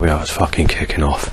We are fucking kicking off.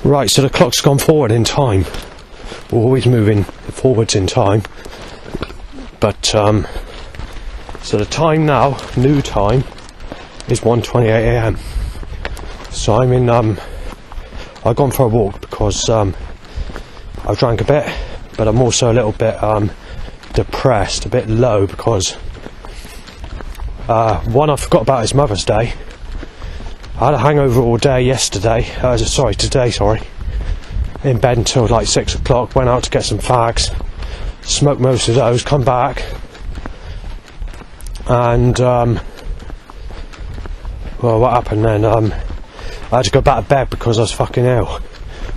Right, so the clock's gone forward in time. We're always moving forwards in time. But, so the time now, new time, is 1:28 AM. So I'm in, I've gone for a walk because, I've drank a bit, but I'm also a little bit, depressed, a bit low because, one, I forgot about it's Mother's Day. I had a hangover all day yesterday, today, in bed until like 6 o'clock, went out to get some fags, smoked most of those, come back, and, well, what happened then, I had to go back to bed because I was fucking ill.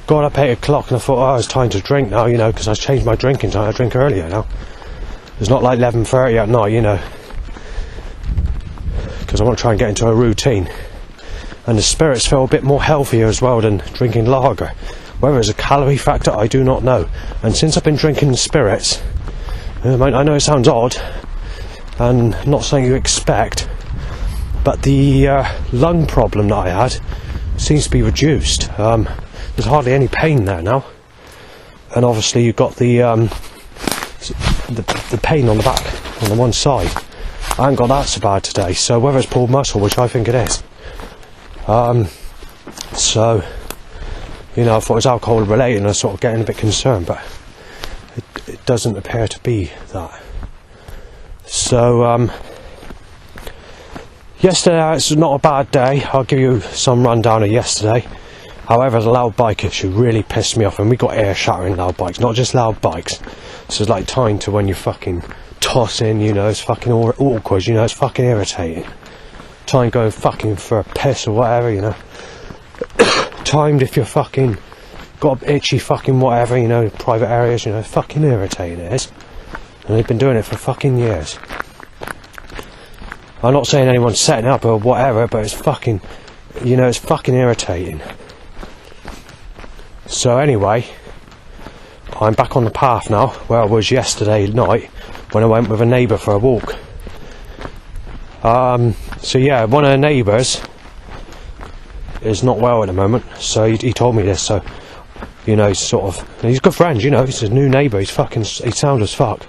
Got up 8 o'clock and I thought, oh, it's time to drink now, you know, because I changed my drinking time, I drink earlier now. It's not like 11:30 at night, you know, because I want to try and get into a routine. And the spirits feel a bit more healthier as well than drinking lager. Whether it's a calorie factor, I do not know. And since I've been drinking spirits, I know it sounds odd, and not something you expect, but the lung problem that I had seems to be reduced. There's hardly any pain there now. And obviously you've got the pain on the back, on the one side. I haven't got that so bad today, so whether it's pulled muscle, which I think it is, so, you know, I thought it was alcohol related and I was sort of getting a bit concerned, but it doesn't appear to be that. So, yesterday it's not a bad day. I'll give you some rundown of yesterday. However, the loud bike issue really pissed me off, and we got air shattering loud bikes, not just loud bikes. So it's like time to when you fucking toss in, you know, it's fucking awkward, you know, it's fucking irritating. Time going fucking for a piss or whatever, you know. Timed if you're fucking got itchy fucking whatever, you know, private areas, you know, fucking irritating it is. And they've been doing it for fucking years. I'm not saying anyone's setting up or whatever, but it's fucking, you know, it's fucking irritating. So anyway, I'm back on the path now, where I was yesterday night when I went with a neighbour for a walk. So yeah, one of the neighbours is not well at the moment, so he told me this, so, you know, he's a good friend, you know, he's a new neighbour, he's sound as fuck.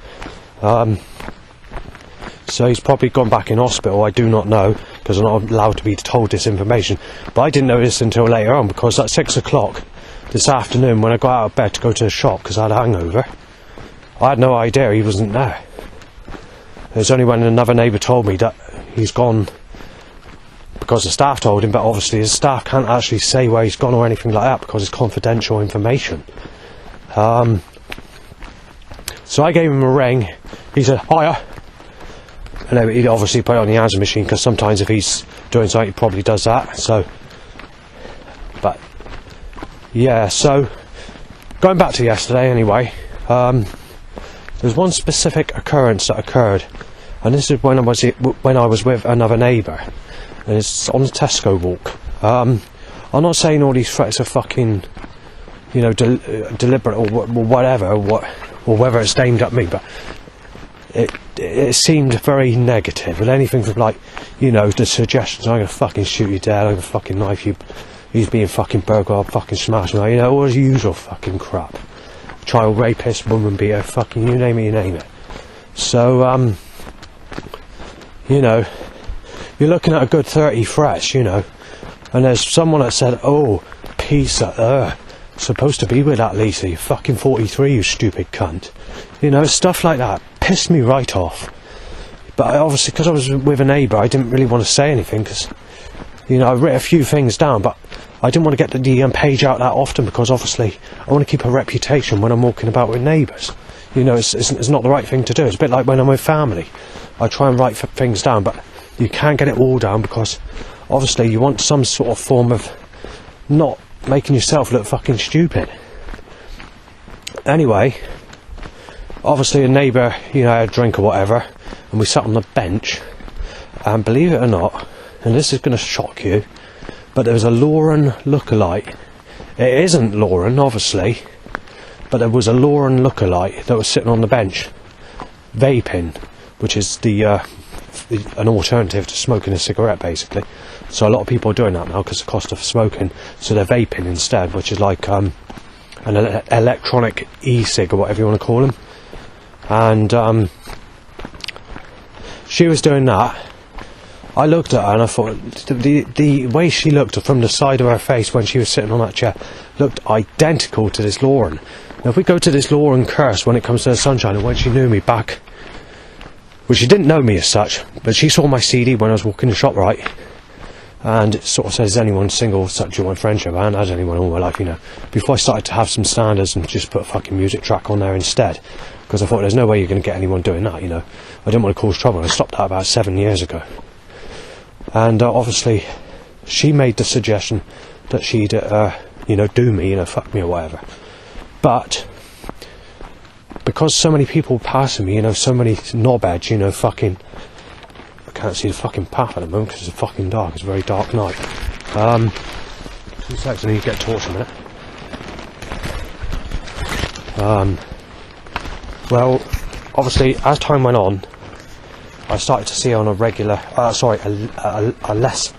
So he's probably gone back in hospital, I do not know, because I'm not allowed to be told this information, but I didn't know this until later on, because at 6 o'clock this afternoon, when I got out of bed to go to the shop, because I had a hangover, I had no idea he wasn't there. It was only when another neighbour told me that he's gone, because the staff told him, but obviously the staff can't actually say where he's gone or anything like that because it's confidential information. So I gave him a ring. He said, hiya. And he'd obviously put it on the answer machine, because sometimes if he's doing something he probably does that. So, but yeah, so going back to yesterday anyway, there's one specific occurrence that occurred, and this is when I was with another neighbour, and it's on the Tesco walk. I'm not saying all these threats are fucking, you know, deliberate or whatever, or whether it's aimed at me, but it seemed very negative, with anything from like, you know, the suggestions, I'm gonna fucking shoot you dead, I'm gonna fucking knife you, he's being fucking burgled, I'll fucking smash him, you know, all the usual fucking crap. Child rapist, woman beater, fucking you name it. So, you know, you're looking at a good 30 threats, you know, and there's someone that said, oh, peace, supposed to be with that Lisa, you're fucking 43, you stupid cunt. You know, stuff like that pissed me right off. But obviously, because I was with a neighbour, I didn't really want to say anything, because, you know, I wrote a few things down, but I didn't want to get the page out that often, because obviously I want to keep a reputation when I'm walking about with neighbours. You know, it's not the right thing to do. It's a bit like when I'm with family. I try and write things down, but you can't get it all down, because obviously you want some sort of form of not making yourself look fucking stupid. Anyway, obviously a neighbour, you know, had a drink or whatever, and we sat on the bench, and believe it or not, and this is going to shock you, but there was a Lauren lookalike. It isn't Lauren, obviously, but there was a Lauren lookalike that was sitting on the bench, vaping, which is an alternative to smoking a cigarette, basically. So a lot of people are doing that now because of the cost of smoking, so they're vaping instead, which is like an electronic e-cig, or whatever you want to call them. And she was doing that. I looked at her and I thought the way she looked from the side of her face when she was sitting on that chair looked identical to this Lauren. Now, if we go to this Lauren curse when it comes to the sunshine, and when she knew me back, well, she didn't know me as such, but she saw my CD when I was walking the shop, right? And it sort of says, is anyone single, such your friendship? I hadn't had anyone all my life, you know. Before I started to have some standards and just put a fucking music track on there instead, because I thought there's no way you're going to get anyone doing that, you know. I didn't want to cause trouble. I stopped that about 7 years ago. And obviously, she made the suggestion that she'd, you know, do me, you know, fuck me or whatever. But because so many people passing me, you know, so many knobheads, you know, fucking, I can't see the fucking path at the moment because it's fucking dark. It's a very dark night. 2 seconds, I need to get a torch a minute. Well, obviously, as time went on, I started to see her on a regular, a less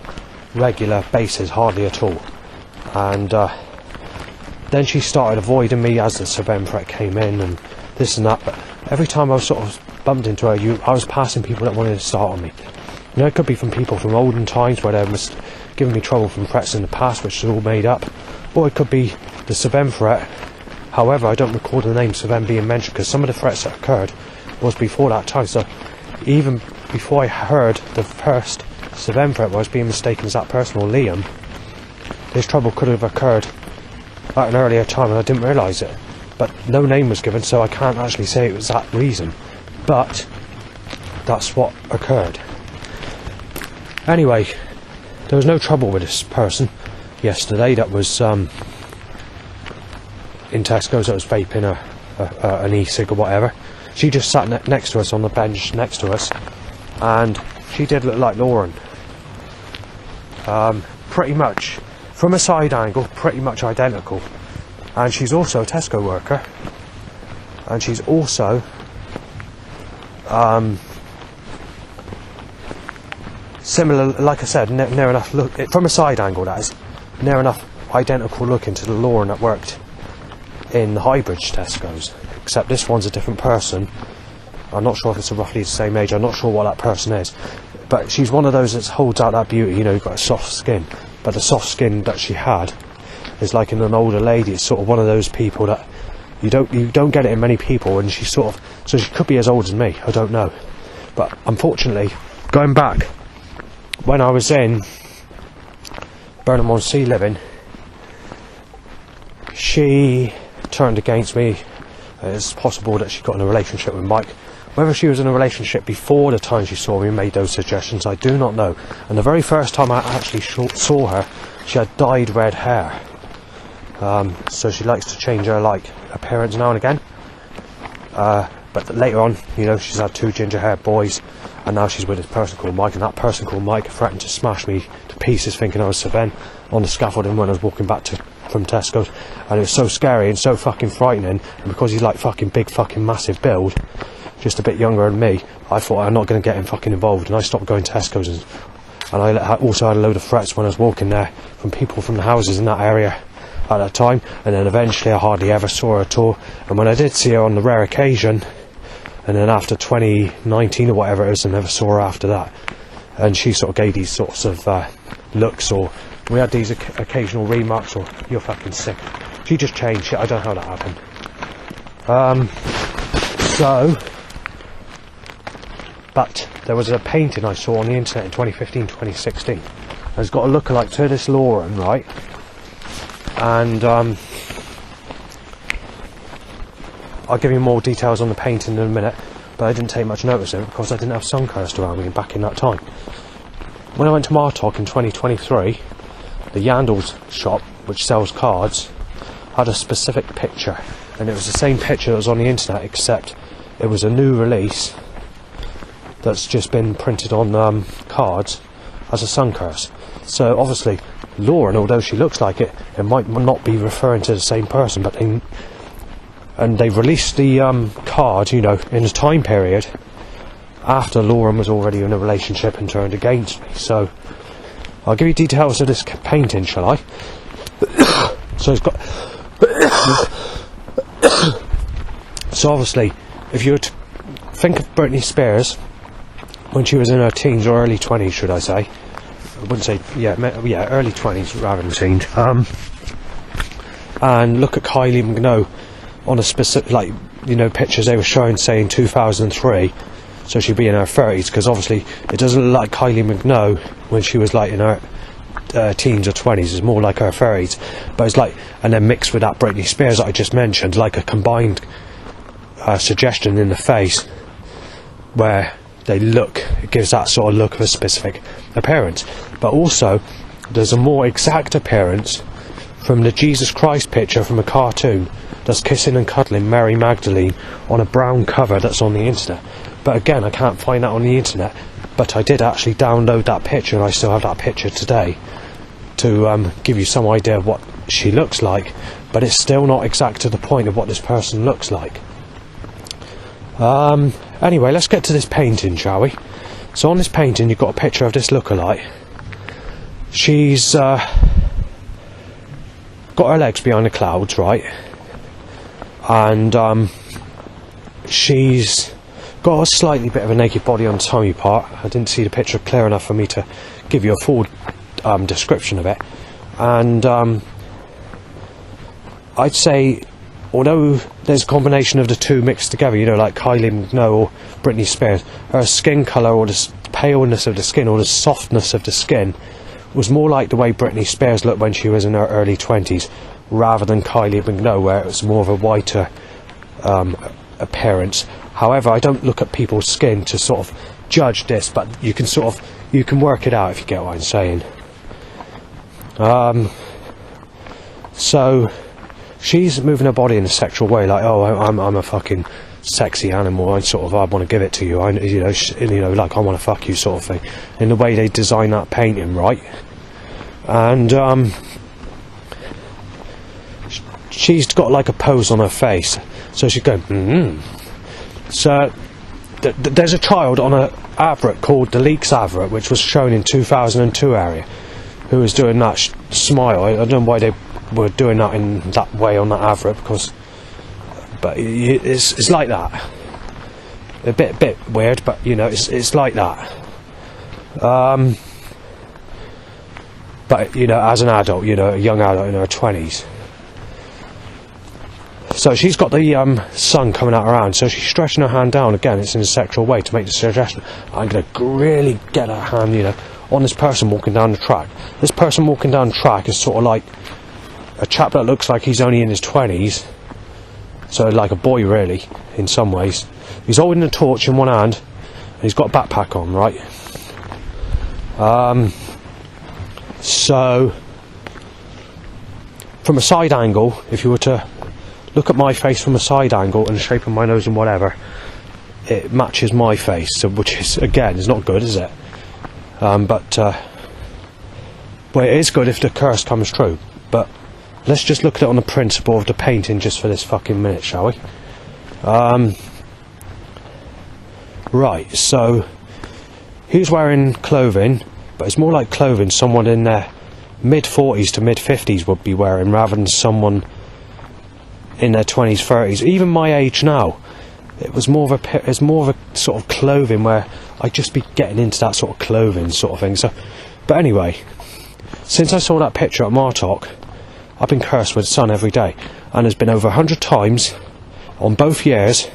regular basis, hardly at all. And then she started avoiding me as the Sir threat came in and this and that. But every time I was sort of bumped into her, I was passing people that wanted to start on me. You know, it could be from people from olden times where they was giving me trouble from threats in the past, which is all made up. Or it could be the Sir threat. However, I don't recall the name Sir being mentioned, because some of the threats that occurred was before that time. So even before I heard the first Sir threat where I was being mistaken as that person or Liam, this trouble could have occurred at an earlier time and I didn't realise it. But no name was given, so I can't actually say it was that reason. But that's what occurred. Anyway, there was no trouble with this person yesterday that was in Tesco's, that was vaping an e-cig or whatever. She just sat next to us on the bench next to us, and she did look like Lauren. Pretty much, from a side angle, pretty much identical. And she's also a Tesco worker, and she's also similar, like I said, near enough look, from a side angle that is, near enough identical looking to the Lauren that worked in the Highbridge Tesco's, except this one's a different person. I'm not sure if it's roughly the same age, I'm not sure what that person is, but she's one of those that holds out that beauty, you know, you've got a soft skin, but the soft skin that she had is like in an older lady. It's sort of one of those people that you don't get it in many people, and she's sort of, so she could be as old as me, I don't know. But unfortunately, going back, when I was in Burnham-on-Sea living, she turned against me. It's possible that she got in a relationship with Mike. Whether she was in a relationship before the time she saw me and made those suggestions, I do not know. And the very first time I actually saw her, she had dyed red hair. So she likes to change her appearance now and again. But later on, you know, she's had 2 ginger-haired boys, and now she's with this person called Mike, and that person called Mike threatened to smash me to pieces, thinking I was Sir Ben on the scaffolding when I was walking back from Tesco's, and it was so scary and so fucking frightening. And because he's like fucking big, fucking massive build, just a bit younger than me, I thought I'm not going to get him fucking involved, and I stopped going to Tesco's, and I also had a load of threats when I was walking there from people from the houses in that area at that time, and then eventually I hardly ever saw her at all. And when I did see her on the rare occasion, and then after 2019 or whatever it was, I never saw her after that. And she sort of gave these sorts of looks, or we had these occasional remarks, or "you're fucking sick." She just changed shit. I don't know how that happened. But there was a painting I saw on the internet in 2015, 2016. It's got a lookalike to this Lauren, right? And I'll give you more details on the painting in a minute, but I didn't take much notice of it because I didn't have Suncoast around me back in that time. When I went to Martok in 2023, the Yandles shop, which sells cards, had a specific picture, and it was the same picture that was on the internet, except it was a new release that's just been printed on cards as a sun curse. So obviously Lauren, although she looks like it might not be referring to the same person, but they released the card, you know, in a time period after Lauren was already in a relationship and turned against me. So I'll give you details of this painting, shall I? So it's got so obviously, if you were to think of Britney Spears when she was in her teens, or early 20s, should I say? I wouldn't say, yeah, early 20s rather than teens. And look at Kylie Minogue on a specific, like, you know, pictures they were showing saying 2003, so she'd be in her 30s, because obviously it doesn't look like Kylie Minogue when she was like in her teens or 20s. It's more like her 30s, but it's like, and then mixed with that Britney Spears that I just mentioned, like a combined suggestion in the face where it gives that sort of look of a specific appearance. But also there's a more exact appearance from the Jesus Christ picture from a cartoon that's kissing and cuddling Mary Magdalene on a brown cover that's on the internet. But again, I can't find that on the internet, but I did actually download that picture, and I still have that picture today to give you some idea of what she looks like, but it's still not exact to the point of what this person looks like. Anyway, let's get to this painting, shall we? So on this painting, you've got a picture of this lookalike. She's got her legs behind the clouds, right? And she's got a slightly bit of a naked body on the tummy part. I didn't see the picture clear enough for me to give you a full description of it. And I'd say, although there's a combination of the two mixed together, you know, like Kylie Minogue or Britney Spears, her skin colour, or the paleness of the skin, or the softness of the skin, was more like the way Britney Spears looked when she was in her early 20s, rather than Kylie Minogue, where it was more of a whiter appearance. However, I don't look at people's skin to sort of judge this, but you can work it out if you get what I'm saying. So she's moving her body in a sexual way, like, oh, I'm a fucking sexy animal. I want to give it to you. Like I want to fuck you, sort of thing. In the way they design that painting, right? And she's got like a pose on her face, so she's going. So there's a child on a advert called the Leaks advert, which was shown in 2002 area, who was doing that smile. I don't know why they were doing that in that way on that advert, but it's like that. A bit weird, but you know, it's like that. But you know, as an adult, you know, a young adult in her 20s. So she's got the sun coming out her hand, so she's stretching her hand down. Again, it's in a sexual way to make the suggestion, I'm going to really get her hand, you know, on this person walking down the track. This person walking down the track is sort of like a chap that looks like he's only in his 20s, so like a boy really, in some ways. He's holding a torch in one hand, and he's got a backpack on, right? So from a side angle, if you were to look at my face from a side angle and the shape of my nose and whatever, it matches my face, so, which is, again, is not good, is it? But it is good if the curse comes true. But let's just look at it on the principle of the painting just for this fucking minute, shall we? Right, so he's wearing clothing, but it's more like clothing someone in their mid-40s to mid-50s would be wearing, rather than someone in their 20s, 30s, even my age now. It's more of a sort of clothing where I'd just be getting into that sort of clothing sort of thing. So, but anyway, since I saw that picture at Martok, I've been cursed with the sun every day, and there's been over 100 times on both years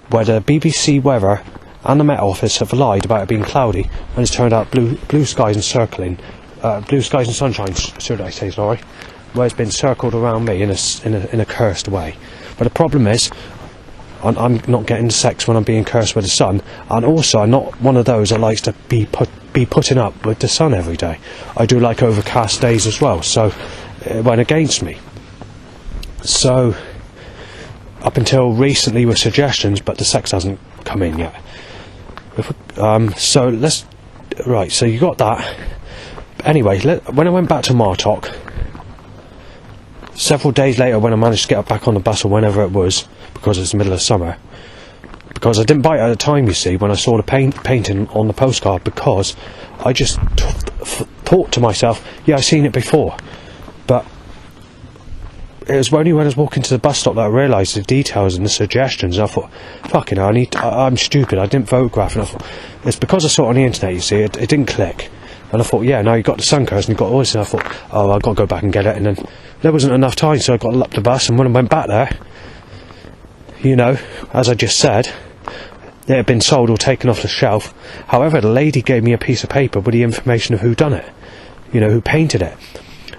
where the BBC weather and the Met Office have lied about it being cloudy, and it's turned out blue skies and blue skies and sunshine, should I say, sorry, where it's been circled around me in a cursed way. But the problem is, I'm not getting sex when I'm being cursed with the sun, and also I'm not one of those that likes to be putting up with the sun every day. I do like overcast days as well, so it went against me. So up until recently with suggestions, but the sex hasn't come in yet. So you got that. Anyway, when I went back to Martok, several days later, when I managed to get back on the bus or whenever it was, because it's the middle of summer, because I didn't buy it at the time, you see, when I saw the painting on the postcard, because I just thought to myself, yeah, I've seen it before. But it was only when I was walking to the bus stop that I realised the details and the suggestions, and I thought, fucking hell, I'm stupid, I didn't photograph, and I thought, it's because I saw it on the internet, you see, it didn't click. And I thought, yeah, now you've got the sun curse and you've got all this, and I thought, oh, I've got to go back and get it, and then there wasn't enough time, so I got up the bus, and when I went back there, you know, as I just said, it had been sold or taken off the shelf. However, the lady gave me a piece of paper with the information of who done it, you know, who painted it.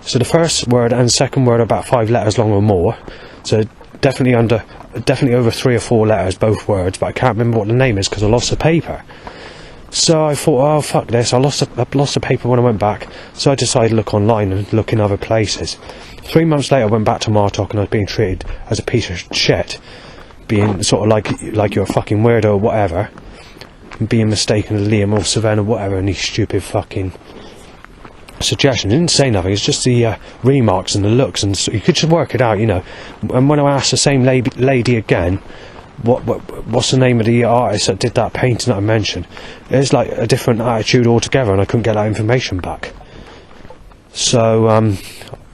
So the first word and second word are about 5 letters long or more, so definitely over 3 or 4 letters, both words, but I can't remember what the name is because I lost the paper. So I thought, oh fuck this, I lost the paper when I went back, so I decided to look online and look in other places. 3 months later I went back to Martok and I was being treated as a piece of shit, being sort of like you're a fucking weirdo or whatever, and being mistaken as Liam or Savannah or whatever, and these stupid fucking suggestions. It didn't say nothing, it's just the remarks and the looks, and so you could just work it out, you know. And when I asked the same lady again, what's the name of the artist that did that painting that I mentioned, it's like a different attitude altogether, and I couldn't get that information back. So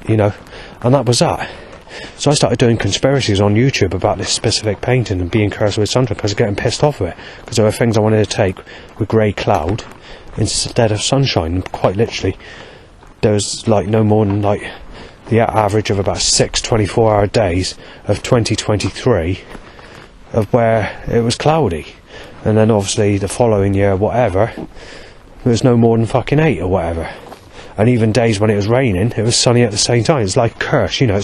you know, and that was that. So I started doing conspiracies on YouTube about this specific painting and being cursed with sunshine, because I was getting pissed off with it, because there were things I wanted to take with grey cloud instead of sunshine. And quite literally, there was like no more than like the average of about 6 24-hour days of 2023 of where it was cloudy, and then obviously the following year, whatever, there was no more than fucking 8 or whatever. And even days when it was raining, it was sunny at the same time. It's like a curse, you know.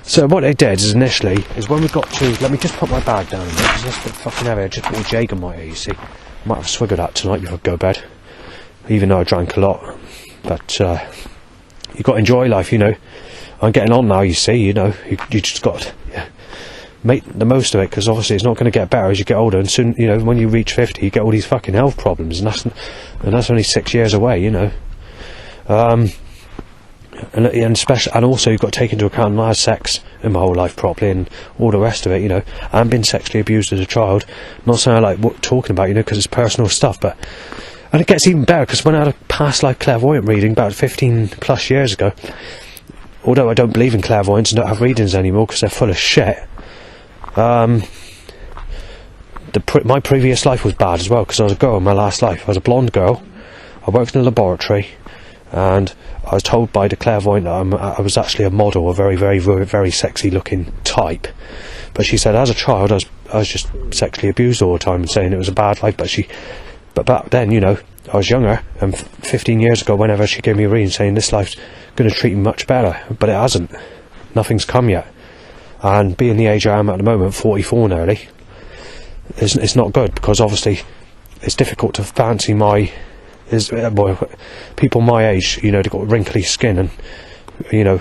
So what they did is initially, is when we got to, let me just put my bag down a minute, because that's a bit fucking heavy. I just put a Jägermeister, you see. Might have a swig of that tonight before I go to bed, even though I drank a lot. But you got to enjoy life, you know. I'm getting on now, you see, you know. You just got to make the most of it, because obviously it's not going to get better as you get older, and soon, you know, when you reach 50 you get all these fucking health problems, and that's only 6 years away, you know. And also you've got to take into account my sex in my whole life properly and all the rest of it, you know. I've been sexually abused as a child, not saying I like talking about, you know, because it's personal stuff, but, and it gets even better, because when I had a past life clairvoyant reading about 15 plus years ago, although I don't believe in clairvoyance and don't have readings anymore because they're full of shit, my previous life was bad as well, because I was a girl in my last life. I was a blonde girl, I worked in a laboratory, and I was told by the clairvoyant that I was actually a model, a very, very, very, very sexy looking type. But she said as a child I was just sexually abused all the time, and saying it was a bad life. But back then, you know, I was younger, and 15 years ago, whenever she gave me a reading saying this life's going to treat me much better, but it hasn't. Nothing's come yet. And being the age I am at the moment, 44 nearly, it's not good, because obviously it's difficult to fancy people my age, you know, they've got wrinkly skin and, you know,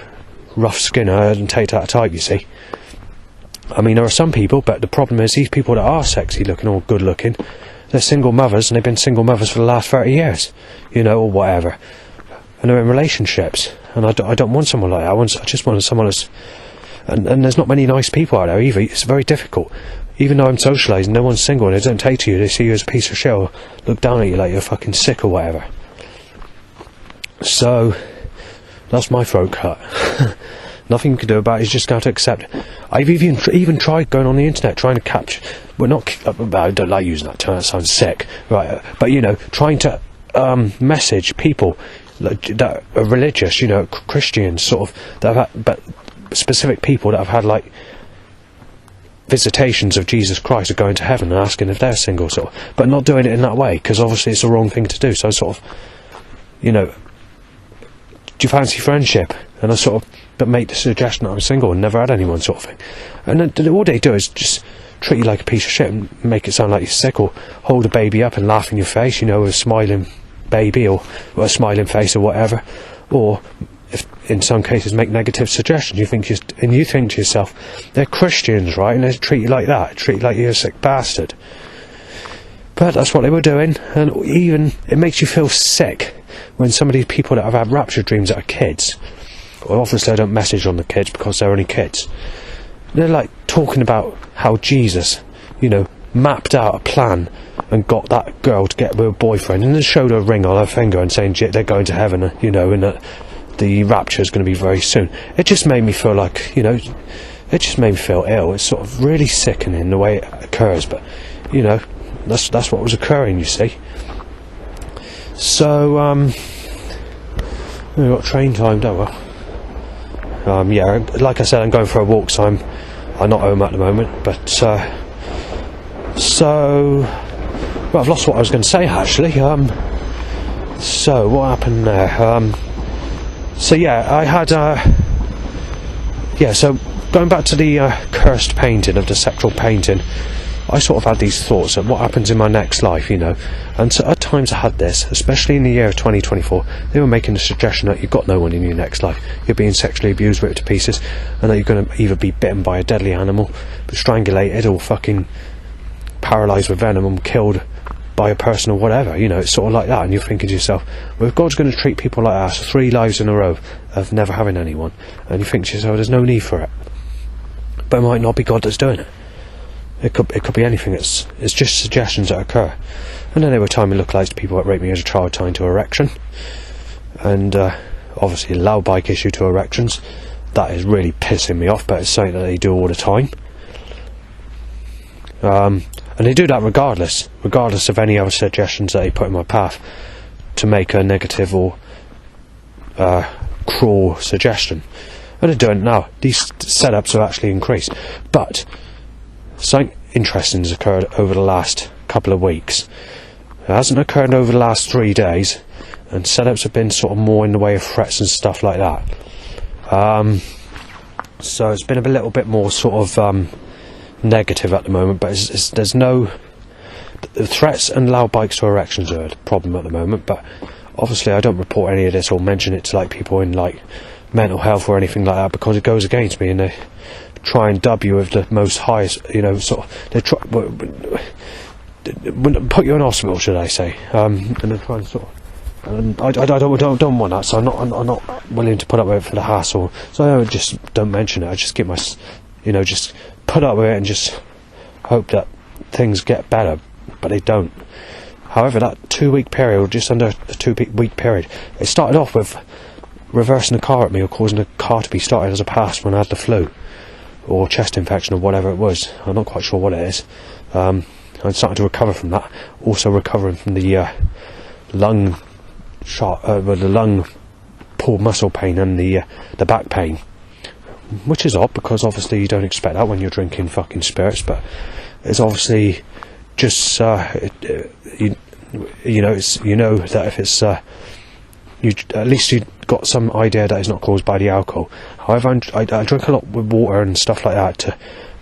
rough skin, and take that type, you see. I mean, there are some people, but the problem is these people that are sexy looking or good looking, they're single mothers, and they've been single mothers for the last 30 years, you know, or whatever, and they're in relationships, and I don't want someone like that. I just want someone that's, and there's not many nice people out there either. It's very difficult. even though I'm socialising, no one's single, and they don't take to you. They see you as a piece of shit, or look down at you like you're fucking sick or whatever. So that's my throat cut. Nothing you can do about it. You just got to accept it. I've even tried going on the internet, trying to capture. Well, not. I don't like using that term. That sounds sick, right? But trying to message people that are religious, Christians, sort of, that have had, but specific people that have had like visitations of Jesus Christ are going to heaven and asking if they're single, sort of, but not doing it in that way, because obviously it's the wrong thing to do. So I sort of, do you fancy friendship? And I sort of but make the suggestion that I'm single and never had anyone, sort of thing. And then all they do is just treat you like a piece of shit and make it sound like you're sick, or hold a baby up and laugh in your face, with a smiling baby or a smiling face or whatever. Or, if in some cases, make negative suggestions. You think to yourself, they're Christians, right? And they treat you like that, treat you like you're a sick bastard. But that's what they were doing, and even it makes you feel sick when some of these people that have had rapture dreams that are kids, well, obviously I don't message on the kids because they're only kids, they're like talking about how Jesus, mapped out a plan and got that girl to get with a boyfriend, and then showed her a ring on her finger and saying they're going to heaven, and that the rapture is going to be very soon. It just made me feel like, it just made me feel ill. It's sort of really sickening the way it occurs, but, that's what was occurring, you see. So, we've got train time, don't we? Yeah, like I said, I'm going for a walk, so I'm not home at the moment, but, well, I've lost what I was going to say, actually. So, what happened there? So, yeah, I had, so, going back to the cursed painting of the sexual painting, I sort of had these thoughts of what happens in my next life, and so at times I had this, especially in the year of 2024, they were making the suggestion that you've got no one in your next life, you're being sexually abused, ripped to pieces, and that you're going to either be bitten by a deadly animal, strangulated, or fucking paralysed with venom and killed by a person or whatever, it's sort of like that. And you're thinking to yourself, well, if God's going to treat people like us 3 lives in a row of never having anyone, and you think to yourself, there's no need for it. But it might not be God that's doing it. It could be anything. It's just suggestions that occur. And then they were tying me lookalikes to people that raped me as a child, tying to erection, and obviously a loud bike issue to erections. That is really pissing me off, but it's something that they do all the time. And they do that regardless of any other suggestions that they put in my path to make a negative or cruel suggestion. And they're doing it now. These setups have actually increased. But something interesting has occurred over the last couple of weeks. It hasn't occurred over the last 3 days, and setups have been sort of more in the way of threats and stuff like that. So it's been a little bit more sort of negative at the moment, but there's no threats and loud bikes to erections are a problem at the moment. But obviously I don't report any of this or mention it to like people in like mental health or anything like that, because it goes against me, and they try and dub you with the most highest, sort of, they try put you in hospital, should I say, and they try and sort of, and I don't want that, so I'm not willing to put up with it for the hassle, so I just don't mention it. I just get my, just put up with it and just hope that things get better, but they don't. However, that 2-week period, just under a 2-week period, it started off with reversing a car at me or causing a car to be started as a pass when I had the flu or chest infection or whatever it was. I'm not quite sure what it is. I'm starting to recover from that. Also recovering from the lung shot, the lung pulled muscle pain and the back pain, which is odd because obviously you don't expect that when you're drinking fucking spirits, but it's obviously just it's, that if it's you at least you got some idea that it's not caused by the alcohol. However, I drink a lot with water and stuff like that to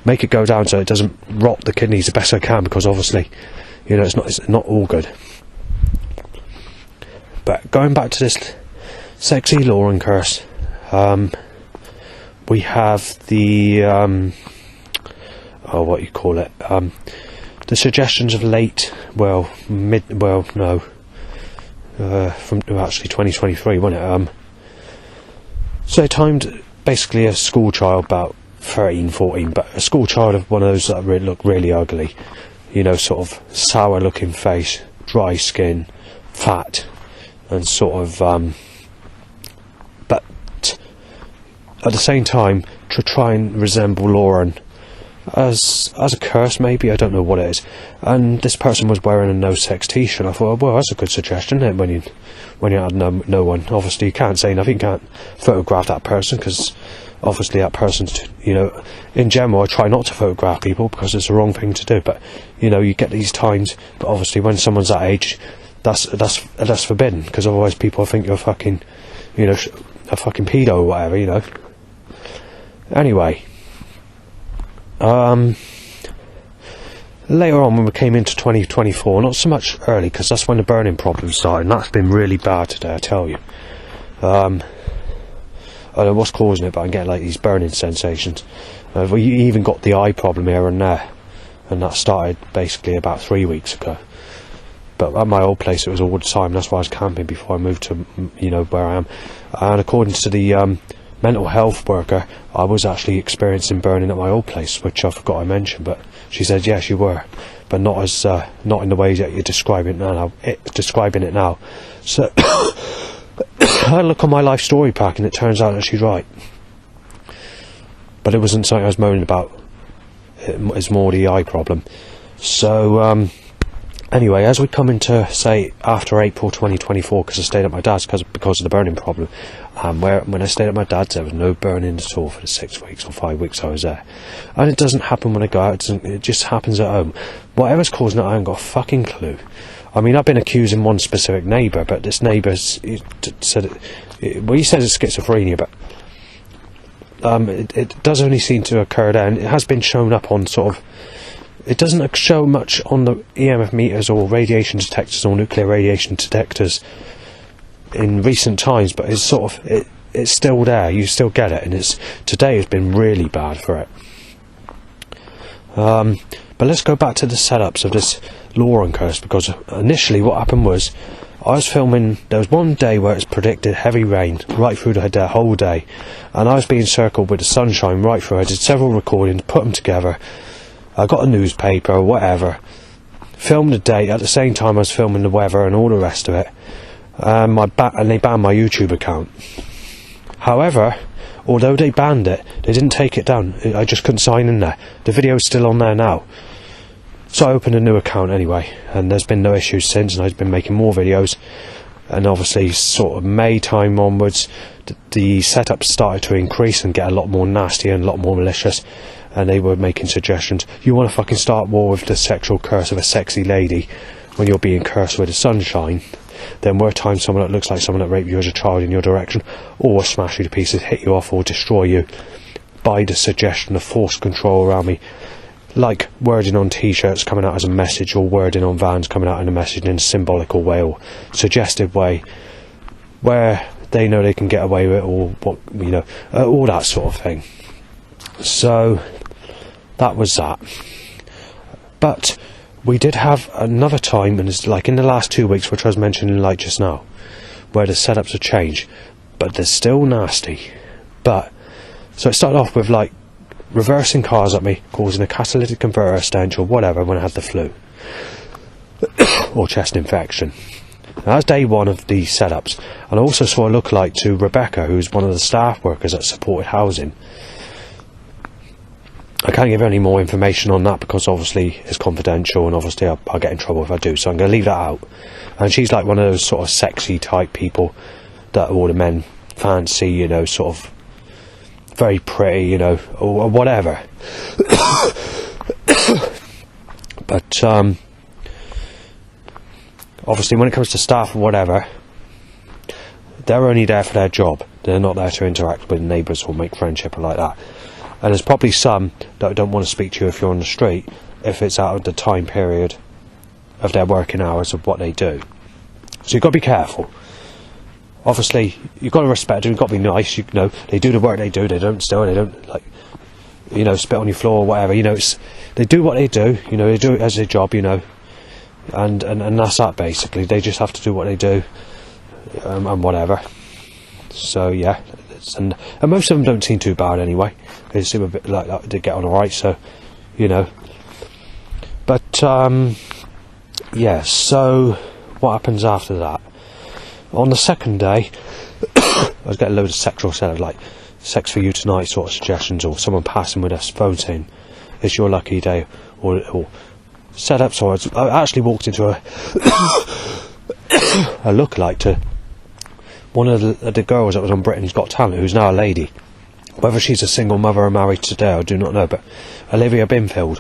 make it go down so it doesn't rot the kidneys the best I can, because obviously it's not all good. But going back to this sexy Lauren curse, we have the the suggestions of from actually 2023, wasn't it? So I timed basically a school child about 13, 14, but a school child of one of those that look really ugly, you know, sort of sour looking face, dry skin, fat, and sort of but at the same time to try and resemble Lauren as a curse, maybe, I don't know what it is. And this person was wearing a no sex t-shirt. I thought, well, that's a good suggestion, isn't it, when you had no one. Obviously you can't say nothing, you can't photograph that person, because obviously that person's, you know, in general I try not to photograph people because it's the wrong thing to do, but you know, you get these times, but obviously when someone's that age, that's forbidden, because otherwise people think you're fucking, you know, a fucking pedo or whatever, you know. Anyway, later on when we came into 2024, not so much early, because that's when the burning problem started, and that's been really bad today, I tell you. I don't know what's causing it, but I'm getting like these burning sensations. We even got the eye problem here and there, and that started basically about 3 weeks ago. But at my old place it was all the time. That's why I was camping before I moved to, you know, where I am. And according to the mental health worker, I was actually experiencing burning at my old place, which I forgot I mentioned, but she said yes, you were, but not as not in the way that you're describing it now. So I look on my life story pack, and it turns out that she's right. But it wasn't something I was moaning about. It's more the eye problem. So anyway, as we come into, say, after April 2024, because I stayed at my dad's because of the burning problem, when I stayed at my dad's, there was no burning at all for the 6 weeks or 5 weeks I was there. And it doesn't happen when I go out, it just happens at home. Whatever's causing it, I haven't got a fucking clue. I mean, I've been accusing one specific neighbour, but this neighbour said he says it's schizophrenia, but it does only seem to occur there, and it has been shown up on sort of, it doesn't show much on the EMF meters or radiation detectors or nuclear radiation detectors in recent times, but it's sort of, it's still there, you still get it, and today has been really bad for it. But let's go back to the setups of this Lauren curse, because initially what happened was, I was filming, there was one day where it's predicted heavy rain right through the whole day, and I was being circled with the sunshine right through. I did several recordings, put them together, I got a newspaper or whatever, filmed the day, at the same time I was filming the weather and all the rest of it, and they banned my YouTube account. However, although they banned it, they didn't take it down. I just couldn't sign in there. The video is still on there now. So I opened a new account anyway, and there's been no issues since, and I've been making more videos. And obviously, sort of May time onwards, the setup started to increase and get a lot more nasty and a lot more malicious. And they were making suggestions. You want to fucking start war with the sexual curse of a sexy lady when you're being cursed with the sunshine? Then we're time someone that looks like someone that raped you as a child in your direction, or smash you to pieces, hit you off, or destroy you by the suggestion of force control around me, like wording on t-shirts coming out as a message, or wording on vans coming out in a message in a symbolical way or suggestive way, where they know they can get away with it, or what, you know, all that sort of thing. So that was that. But we did have another time, and it's like in the last 2 weeks, which I was mentioning like just now, where the setups have changed, but they're still nasty. But so it started off with like reversing cars at me, causing a catalytic converter stench or whatever when I had the flu or chest infection. That was day one of the setups. And I also saw a lookalike to Rebecca, who's one of the staff workers at Supported Housing. I can't give any more information on that because obviously it's confidential, and obviously I'll get in trouble if I do, so I'm going to leave that out. And she's like one of those sort of sexy type people that all the men fancy, you know, sort of very pretty, you know, or whatever. But obviously when it comes to staff or whatever, they're only there for their job. They're not there to interact with neighbours or make friendship or like that. And there's probably some that don't want to speak to you if you're on the street, if it's out of the time period of their working hours of what they do. So you've got to be careful. Obviously, you've got to respect them, you've got to be nice, you know, they do the work they do, they don't steal, they don't, like, you know, spit on your floor or whatever, you know, they do what they do, you know, they do it as a job, you know, and that's that basically, they just have to do what they do, and whatever. So, yeah, and most of them don't seem too bad anyway. They seem a bit like that. They get on alright, so, you know. But, yeah, so what happens after that? On the second day, I was getting loads of sexual setup, like sex for you tonight sort of suggestions, or someone passing with us phone saying it's your lucky day, or setup. So I actually walked into a a lookalike to one of the girls that was on Britain's Got Talent, who's now a lady. Whether she's a single mother or married today, I do not know, but Olivia Binfield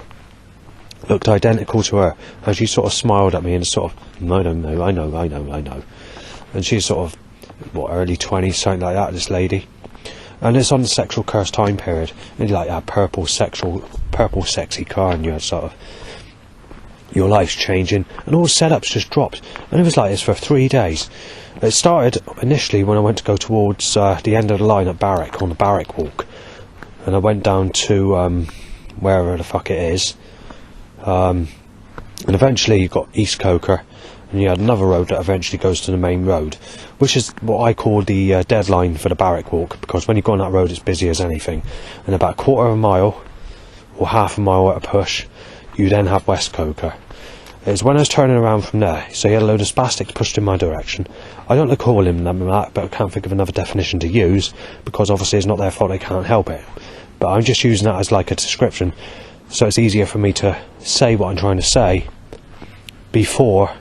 looked identical to her, and she sort of smiled at me and sort of, I don't know, I know. And she's sort of, early 20s, something like that, this lady. And it's on the sexual curse time period. And like that purple sexy car, and you're sort of, your life's changing, and all the setups just dropped. And it was like this for 3 days. It started initially when I went to go towards the end of the line at Barrack, on the Barrack Walk. And I went down to wherever the fuck it is. And eventually you got East Coker, and you had another road that eventually goes to the main road, which is what I call the deadline for the Barrack Walk, because when you go on that road it's busy as anything. And about a quarter of a mile, or half a mile at a push, you then have West Coker. It's when I was turning around from there, so you had a load of spastics pushed in my direction. I don't like calling them that, but I can't think of another definition to use, because obviously it's not their fault, they can't help it. But I'm just using that as like a description, so it's easier for me to say what I'm trying to say before,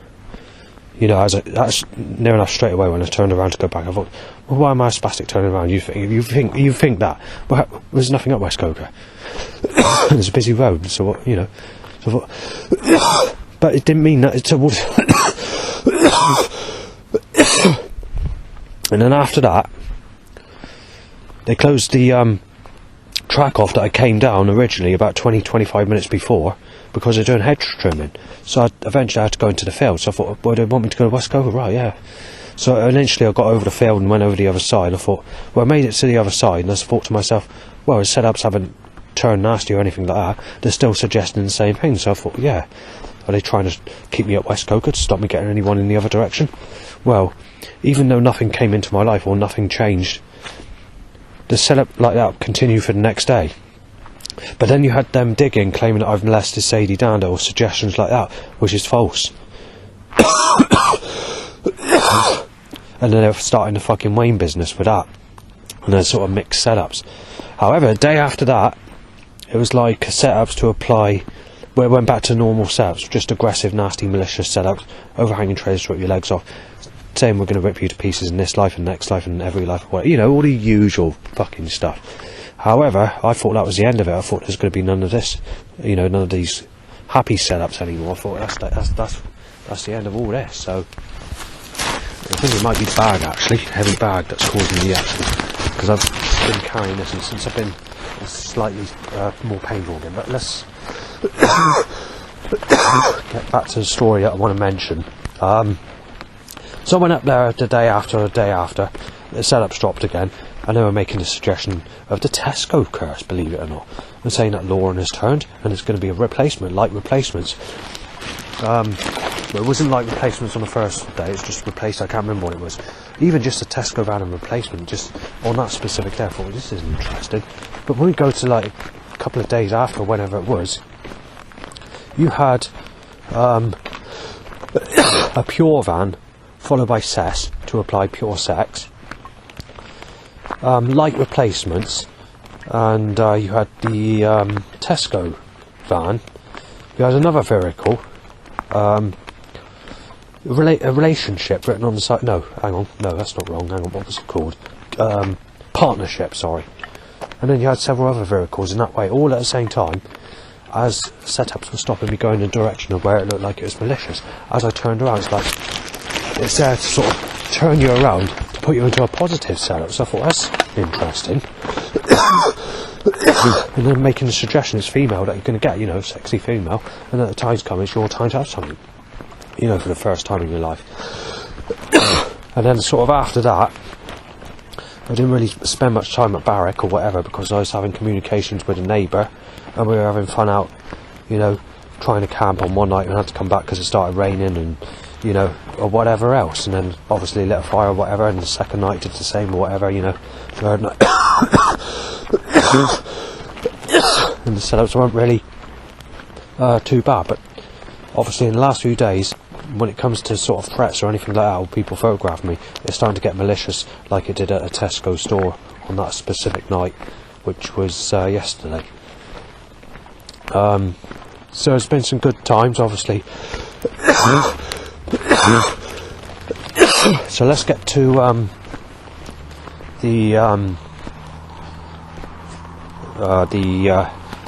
you know, that's near enough straight away when I turned around to go back. I thought, well, why am I a spastic turning around? You think that? Well, there's nothing up West Coker. There's a busy road, so what, you know. So I thought, but it didn't mean that it's towards. And then after that, they closed the track off that I came down originally about 20-25 minutes before, because they're doing hedge trimming. So eventually I had to go into the field. So I thought, well, they want me to go to West Coker? Right, yeah. So eventually I got over the field and went over the other side. I thought, well, I made it to the other side, and I thought to myself, well, the setups haven't turned nasty or anything like that. They're still suggesting the same thing. So I thought, yeah, are they trying to keep me at West Coker to stop me getting anyone in the other direction? Well, even though nothing came into my life or nothing changed, the setup like that continued for the next day. But then you had them digging, claiming that I've molested Sadie Dander, or suggestions like that, which is false. And then they're starting the fucking Wayne business with that, and then sort of mixed setups. However, the day after that, it was like setups to apply, where it went back to normal setups, just aggressive, nasty, malicious setups, overhanging trays to rip your legs off, saying we're going to rip you to pieces in this life and next life and every life, you know, all the usual fucking stuff. However, I thought that was the end of it. I thought there's going to be none of this, you know, none of these happy setups anymore. I thought that's the end of all this. So I think it might be the bag, actually, heavy bag, that's causing the accident, because I've been carrying this, and since I've been slightly more painful again. But let's get back to the story that I want to mention. So I went up there the day after, the setups dropped again, and they were making the suggestion of the Tesco curse, believe it or not, and saying that Lauren has turned, and it's going to be a replacement, like replacements. But it wasn't like replacements on the first day, it's just replaced, I can't remember what it was. Even just a Tesco van and replacement, just on that specific day, I thought, well, this isn't interesting. But when we go to like a couple of days after, whenever it was, you had a Pure van, followed by Cess, to apply Pure Sex, light replacements, and you had the Tesco van. You had another vehicle, a relationship written on the side. No, hang on, no, that's not wrong. Hang on, what was it called? Partnership, sorry. And then you had several other vehicles in that way, all at the same time, as setups were stopping me going in the direction of where it looked like it was malicious. As I turned around, it's like, it's there to sort of turn you around, to put you into a positive setup. So I thought, that's interesting. And then making the suggestion it's female that you're going to get, you know, sexy female, and at the time's come, it's your time to have something, you know, for the first time in your life. And then sort of after that, I didn't really spend much time at Barrack or whatever, because I was having communications with a neighbour, and we were having fun out, you know, trying to camp on one night and had to come back because it started raining, and, you know, or whatever else. And then obviously lit a fire or whatever, and the second night did the same or whatever, you know, third night. and the setups weren't really too bad. But obviously, in the last few days, when it comes to sort of threats or anything like that, or people photographing me, it's starting to get malicious, like it did at a Tesco store on that specific night, which was yesterday. So it's been some good times, obviously. So let's get to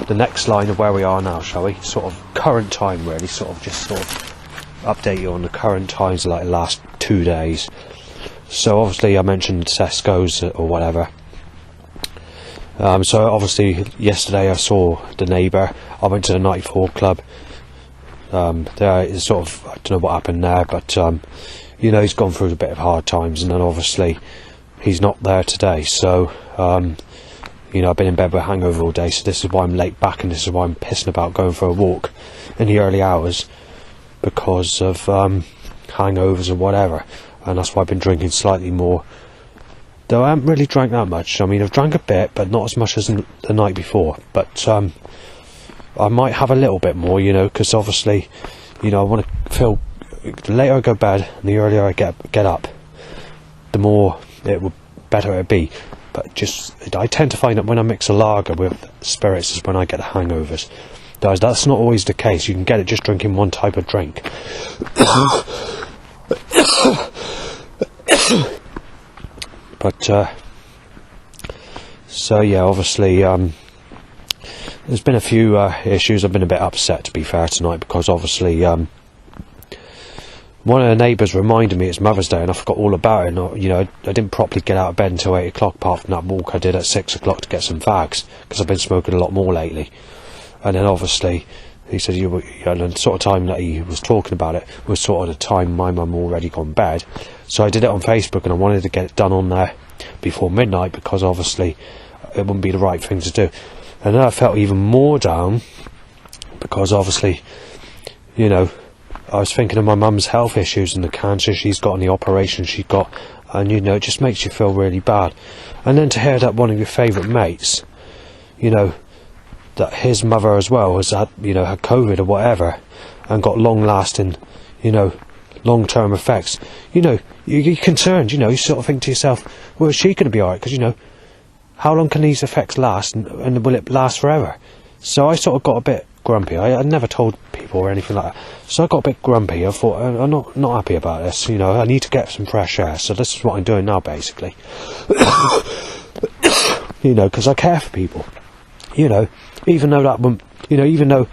the next line of where we are now, shall we? Sort of current time, really. Sort of update you on the current times, like the last 2 days. So obviously I mentioned Tesco's or whatever. So obviously yesterday I saw the neighbour. I went to the 94 club. There is sort of, I don't know what happened there, but you know, he's gone through a bit of hard times, and then obviously he's not there today. So you know, I've been in bed with a hangover all day, so this is why I'm late back, and this is why I'm pissing about going for a walk in the early hours, because of hangovers and whatever. And that's why I've been drinking slightly more, though I haven't really drank that much. I mean, I've drank a bit, but not as much as the night before. But I might have a little bit more, you know, because obviously, you know, I want to feel, the later I go to bed and the earlier I get up, the more better it'll be. But just, I tend to find that when I mix a lager with spirits is when I get the hangovers. Guys, that's not always the case. You can get it just drinking one type of drink. But so yeah, obviously there's been a few issues. I've been a bit upset, to be fair, tonight, because obviously one of the neighbours reminded me it's Mother's Day, and I forgot all about it. And, you know, I didn't properly get out of bed until 8 o'clock, apart from that walk I did at 6 o'clock to get some fags, because I've been smoking a lot more lately. And then obviously he said, and the sort of time that he was talking about it was sort of the time my mum already gone bed. So I did it on Facebook, and I wanted to get it done on there before midnight, because obviously it wouldn't be the right thing to do. And then I felt even more down, because obviously, you know, I was thinking of my mum's health issues and the cancer she's got and the operation she got, and you know, it just makes you feel really bad. And then to hear that one of your favourite mates, you know, that his mother as well has had, you know, had COVID or whatever, and got long-lasting, you know, long-term effects, you know, you're concerned, you know, you sort of think to yourself, well, is she going to be alright? Because, you know, how long can these effects last, and will it last forever? So I sort of got a bit grumpy. I never told people or anything like that, so I got a bit grumpy. I thought, I'm not happy about this, you know, I need to get some fresh air. So this is what I'm doing now, basically. You know, because I care for people, you know, even though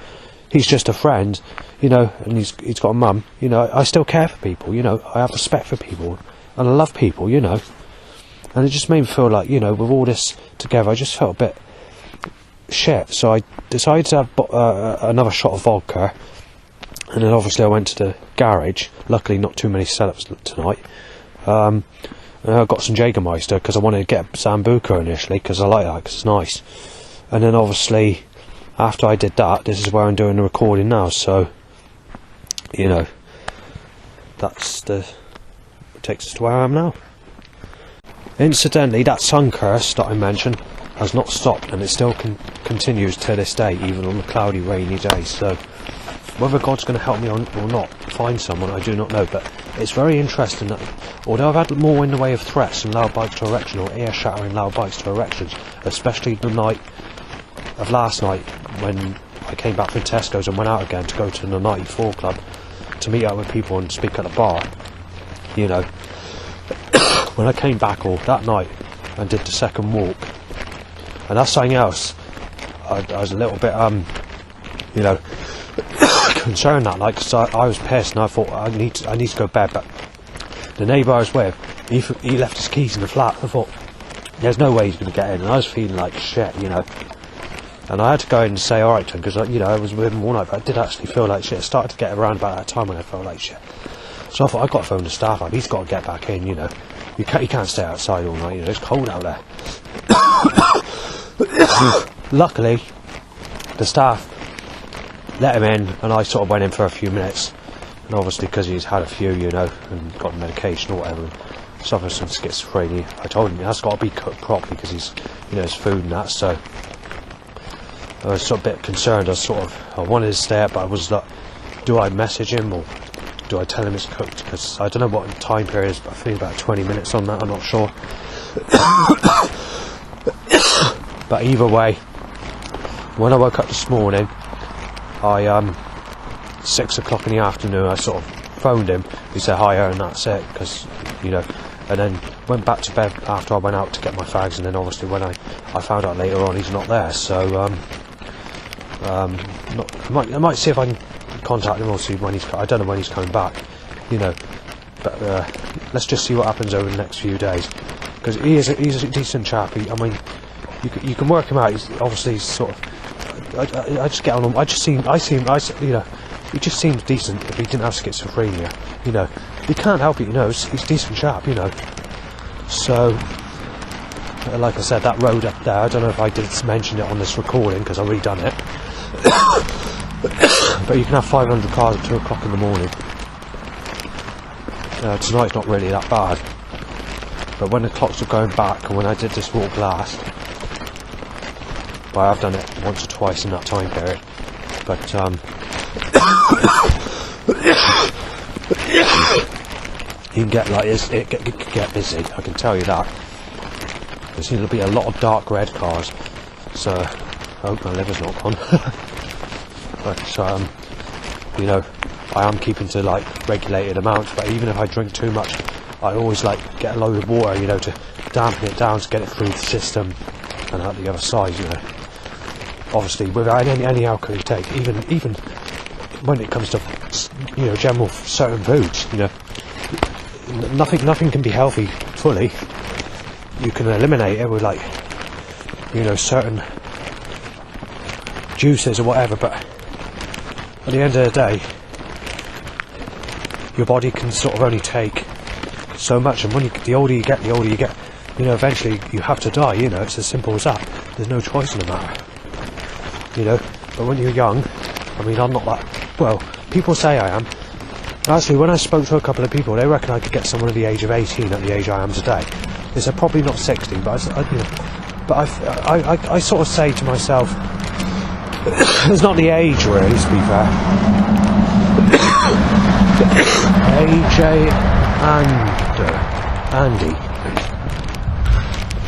he's just a friend, you know, and he's got a mum, you know, I still care for people, you know, I have respect for people, and I love people, you know. And it just made me feel like, you know, with all this together, I just felt a bit shit. So I decided to have another shot of vodka, and then obviously I went to the garage. Luckily not too many setups tonight. And I got some Jägermeister, because I wanted to get Sambuca initially, because I like that, because it's nice. And then obviously after I did that, this is where I'm doing the recording now. So, you know, that's takes us to where I am now. Incidentally, that sun curse that I mentioned has not stopped, and it still continues to this day, even on a cloudy, rainy day. So whether God's going to help me or not find someone, I do not know. But it's very interesting that although I've had more in the way of threats and loud bites to erection, or ear shattering loud bites to erections, especially the night of last night when I came back from Tesco's and went out again to go to the 94 club to meet up with people and speak at a bar, you know, when I came back all that night and did the second walk, and that's something else. I was a little bit you know, concerned that night, because I was pissed, and I thought I need to go to bed. But the neighbour I was with, he left his keys in the flat. I thought, there's no way he's going to get in, and I was feeling like shit, you know. And I had to go in and say alright to him, because, you know, I was with him all night, but I did actually feel like shit. It started to get around about that time when I felt like shit. So I thought, I've got to phone the staff up. He's got to get back in, you know. You can't stay outside all night, you know, it's cold out there. Luckily, the staff let him in, and I sort of went in for a few minutes. And obviously, because he's had a few, you know, and got medication or whatever, suffers from schizophrenia, I told him it has got to be cooked properly, because he's, you know, his food and that. So I was sort of a bit concerned. I wanted to stay up, but I was like, do I message him or do I tell him it's cooked? Because I don't know what time period is, but I think about 20 minutes on that, I'm not sure. But either way, when I woke up this morning, 6 o'clock in the afternoon, I sort of phoned him. He said hiya, and that's it, because, you know, and then went back to bed after I went out to get my fags, and then obviously when I found out later on he's not there, so I might see if I can contact him or see when I don't know when he's coming back, you know, but let's just see what happens over the next few days, because he's a decent chap. I mean, you can work him out. He's obviously sort of, I just get on him. You know, he just seems decent if he didn't have schizophrenia, you know. He can't help it, you know. He's a decent chap, you know. So, like I said, that road up there, I don't know if I did mention it on this recording because I've already done it. But you can have 500 cars at 2 o'clock in the morning. Tonight's not really that bad. But when the clocks were going back and when I did this walk last, well, I've done it once or twice in that time period. But, you can get like it can get busy, I can tell you that. There seems to be a lot of dark red cars, so I hope my liver's not gone. But you know, I am keeping to like regulated amounts, but even if I drink too much, I always like get a load of water, you know, to dampen it down to get it through the system and out the other side, you know. Obviously without any alcohol you take, even when it comes to, you know, general certain foods, you know, nothing can be healthy fully. You can eliminate it with, like, you know, certain juices or whatever, but at the end of the day, your body can sort of only take so much, and when the older you get, you know, eventually you have to die, you know. It's as simple as that. There's no choice in the matter, you know. But when you're young, I mean, I'm not that, well, people say I am. Actually, when I spoke to a couple of people, they reckon I could get someone at the age of 18 at the age I am today. They said probably not 60, but I sort of say to myself, it's not the age really, to be fair. AJ Andy.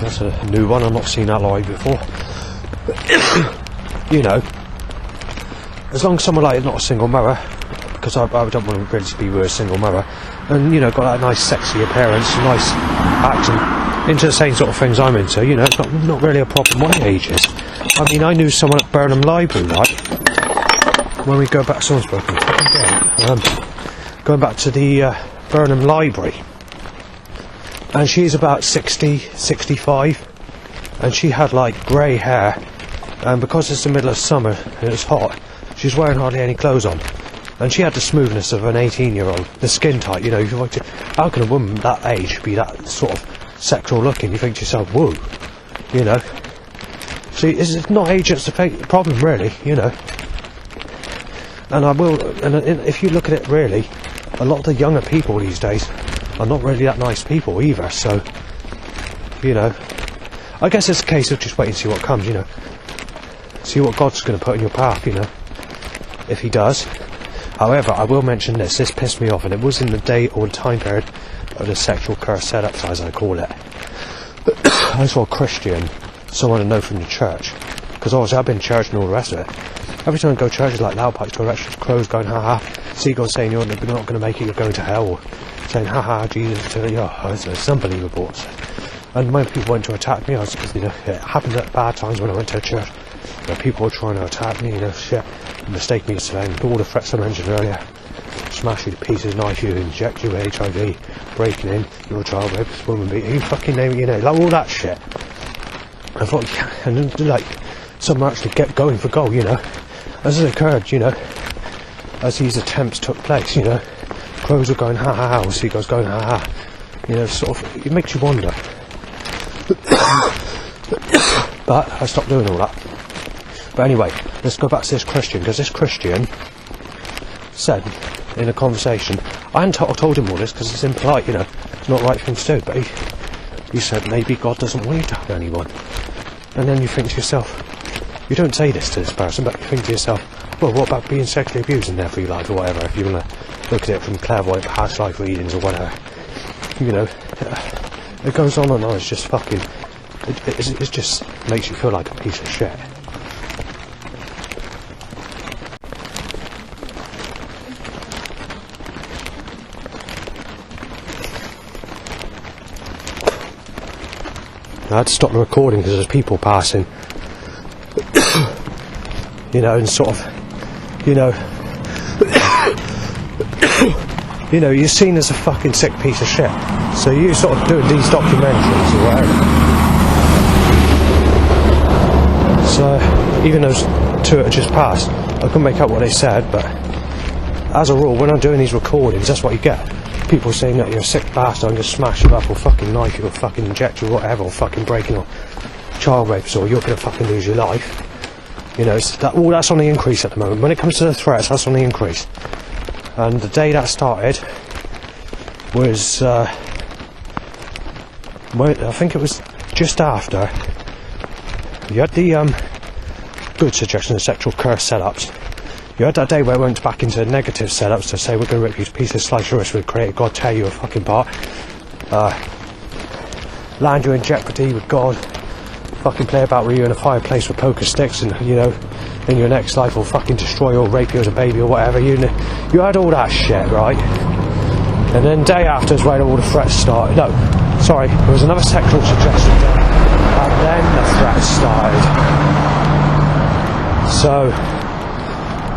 That's a new one, I've not seen that live before. You know, as long as someone like not a single mother, because I don't want to really be with a single mother, and, you know, got that nice sexy appearance, nice accent, into the same sort of things I'm into, you know, it's not really a problem what age is. I mean, I knew someone at Burnham Library, right, when we go back, someone's broken, going back to the Burnham Library, and she's about 60, 65, and she had like grey hair, and because it's the middle of summer and it's hot, she's wearing hardly any clothes on. And she had the smoothness of an 18-year-old, the skin tight, you know. How can a woman that age be that sort of sexual looking? You think to yourself, whoa, you know. See, it's not age that's the problem, really, you know. And if you look at it really, a lot of the younger people these days are not really that nice people either, so, you know. I guess it's a case of just waiting to see what comes, you know. See what God's going to put in your path, you know. If he does. However, I will mention this pissed me off, and it was in the day or time period of the sexual curse setups, as I call it. I saw a Christian, someone I know from the church, because obviously I've been to church and all the rest of it. Every time I go to church, it's like loud pipes to electric crows going, ha ha, seagulls saying you're not going to make it, you're going to hell, or saying, ha ha, Jesus, to you. Oh, it's unbelievable. And when people went to attack me, you know, it happened at bad times when I went to church, where people were trying to attack me, you know, shit. Mistake me saying all the threats I mentioned earlier, smash you to pieces, knife you, inject you with HIV, breaking in, you're a child rapist, woman beater, you fucking name it, you know, like all that shit. I thought, yeah, and then, like, some actually get going for goal, you know, as it occurred, you know, as these attempts took place, you know, crows were going ha ha ha, seagulls going ha ha, you know, sort of, it makes you wonder. But I stopped doing all that. But anyway, let's go back to this Christian, because this Christian said in a conversation, I hadn't told him all this because it's impolite, you know, it's not the right thing to do, but he said maybe God doesn't want you to have anyone. And then you think to yourself, you don't say this to this person, but you think to yourself, well, what about being sexually abused in their free life or whatever, if you want to look at it from clairvoyant past life readings or whatever. You know, it goes on and on. It's just fucking, it just makes you feel like a piece of shit. I had to stop the recording because there's people passing. You know, and sort of, you know, you know, you're seen as a fucking sick piece of shit. So you sort of doing these documentaries or whatever. So even those two that just passed, I couldn't make out what they said, but as a rule, when I'm doing these recordings, that's what you get. People saying that you're a sick bastard, I'm going to smash you up or fucking knife you or fucking inject you or whatever, or fucking breaking or child rapes, or you're going to fucking lose your life. You know, it's that, all that's on the increase at the moment. When it comes to the threats, that's on the increase. And the day that started was, I think it was just after you had the good suggestion of sexual curse setups. You had that day where it went back into negative setups to say we're going to rip you to pieces, slice your wrist with created God, tear you a fucking apart, land you in jeopardy with God, fucking play about with you in a fireplace with poker sticks, and you know, in your next life will fucking destroy or rape you as a baby or whatever. You had all that shit, right? And then day after is where all the threats started. No, sorry, there was another sexual suggestion day, and then the threats started.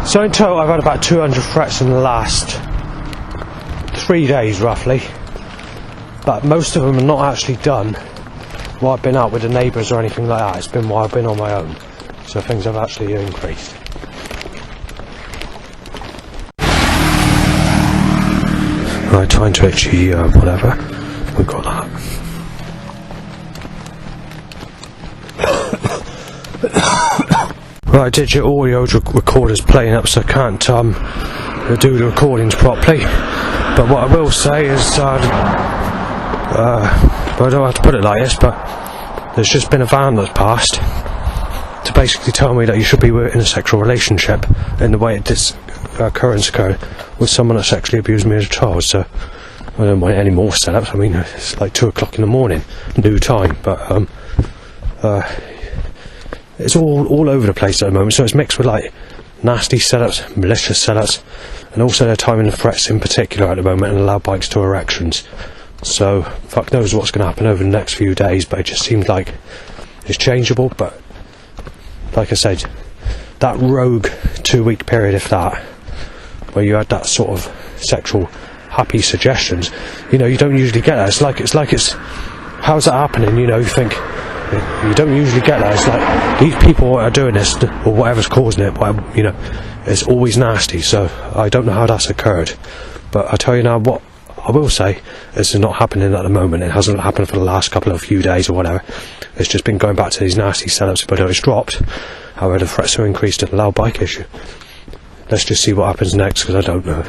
So in total I've had about 200 threats in the last 3 days roughly, but most of them are not actually done while I've been out with the neighbours or anything like that. It's been while I've been on my own, so things have actually increased. Right, time to itchy whatever, we've got that. Right, digital audio recorder's playing up, so I can't do the recordings properly. But what I will say is, I don't have to put it like this, but there's just been a van that's passed to basically tell me that you should be in a sexual relationship in the way this occurrence occurred with someone that sexually abused me as a child. So I don't want any more setups. I mean, it's like 2 o'clock in the morning, new time, but it's all over the place at the moment, so it's mixed with like nasty setups, malicious setups, and also they're timing the threats in particular at the moment and allow bikes to erections. So fuck knows what's going to happen over the next few days, but it just seems like it's changeable. But like I said, that rogue 2-week period, if that, where you had that sort of sexual happy suggestions, you know, you don't usually get that. It's like how's that happening? You know, you think you don't usually get that. It's like these people are doing this, or whatever's causing it, whatever, you know, it's always nasty. So I don't know how that's occurred, but I tell you now, what I will say is it's not happening at the moment. It hasn't happened for the last few days or whatever. It's just been going back to these nasty setups, but it's dropped. However, the threats are increased at the loud bike issue. Let's just see what happens next, because I don't know.